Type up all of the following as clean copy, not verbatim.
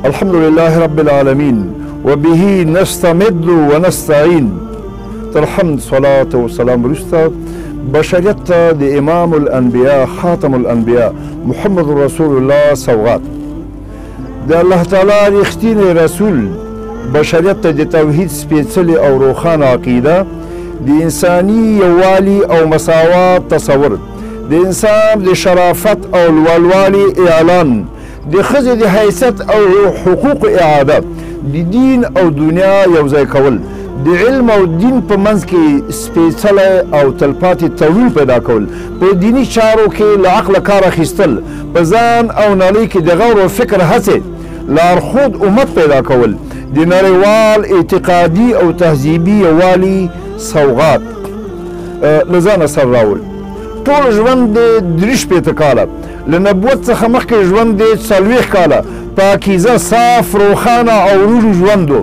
الحمد لله رب العالمين وبه نستمد ونستعين. تر حمد صلاة والسلام رستا بشریت د امام الانبیاء خاتم الانبیاء محمد رسول الله سوغات د الله تعالی رښتینی رسول بشریت ته د توحید سپېڅلې او روښانه عقیده د انساني یووالي او مساوات تصور د انسان د شرافت او لوړوالي اعلان د ښځې د حیثیت او حقوق اعاده د دین او دنیا یوځای کول د علم او دین په منځ کې سپېڅلی او تلپاتې تړون پیدا کول په دیني چارو کې له عقله کار اخیستل په ځان او نړۍ کې د غور او فکر هڅې لارښود امت پیدا کول د نړیوال اعتقادي او تهذیبي یووالي سوغات له ځانه سره راوړ. ټول ژوند د 43 کاله له نبوت څخه مخکې ژوند د 40 کاله پاکیزه صاف روښانه او روڼ ژوند و.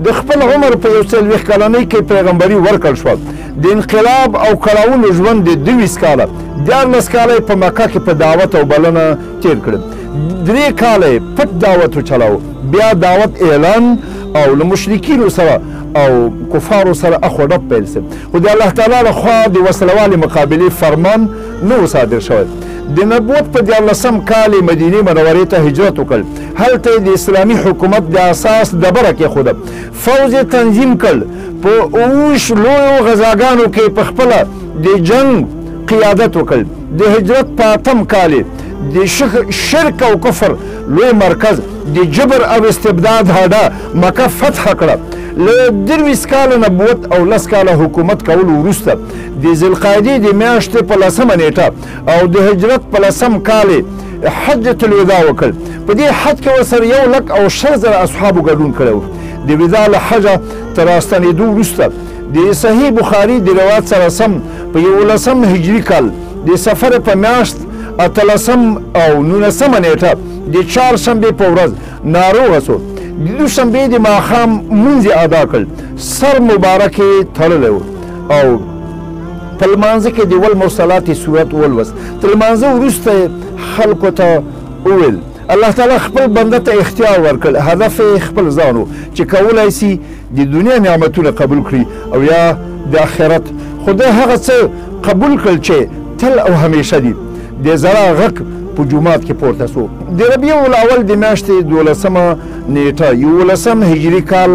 د خپل عمر په 40 کلنۍ کې پیغمبري ورکړل شوه. د انقلاب او کړاوونو ژوند د 22 کاله 14 کاله په مکه کې په دعوت او بلنه تیر کړل. 3 کاله پټ دعوت وچلاو، بیا دعوت اعلان او له مشرکینو سره او کفارو سره اخو ډب پیل سي. خو د الله تعالی لخوا د وسلوالې مقابلې فرمان نه صادر شوی. د نبوت په 14 کال مدینې منورې ته هجرت وکړ. هلته د اسلامي حکومت د اساس ډبره کېښوده. فوج یې تنظیم کړ. په 20 لویو غزاګانو کې په خپله د جنګ قیادت وکړ. د هجرت په 8 کال د شرک او کفر لوی مرکز د جبر او استبداد هډه مکه فتح کړه. له 23 کاله نبوت او 10 کاله حکومت کولو وروسته د ذوالقعدې د میاشتې په 10مه نیټه او د هجرت په 10م کال حجة الوداع وکړ. په دې حج کې ورسره 1,20,000 اصحابو ګډون کړی و. د وداع له حجه تر راستنېدو وروسته د صحیح بخاري د روایت سره سم په 11 هجري کال د سفر په میاشت 18 او 19مه نیټه د چهارشنبې په ورځ ناروغه شو. د دوشنبې د ماښام لمونځ یې ادا کړ. سر مبارک یې تړلی و او په لمانځه کې د والمرسلات سورت ولوست. تر لمانځه وروسته یې خلکو ته وویل الله تعالی خپل بنده ته اختیار ورکړ. هدف یې خپل ځان و چې کولی سي د دنیا نعمتونه قبول کړي او یا د آخرت. خو ده هغه څه قبول کړل چې تل او همیشه دي. د زړه غږ په جومات کې پورته سو. د ربیع الاول د میاشتې 12مه نیټه 11 هجري کال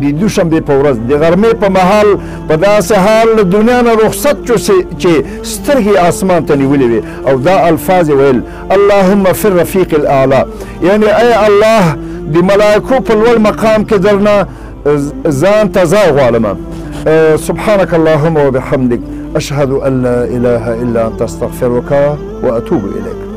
د دوشنبې په ورځ د غرمې په مهال په داسې حال له دنیا نه رخصت شو چې سترګې اسمان ته نیولې وې او دا الفاظ ویل اللهم فی الرفیق الاعلی، یعنی ای الله د ملائکو په لوړ مقام کې درنه ځان ته ځای غواړم. سبحانك اللهم وبحمدك أشهد أن لا إله إلا أنت أستغفرك وأتوب إليك.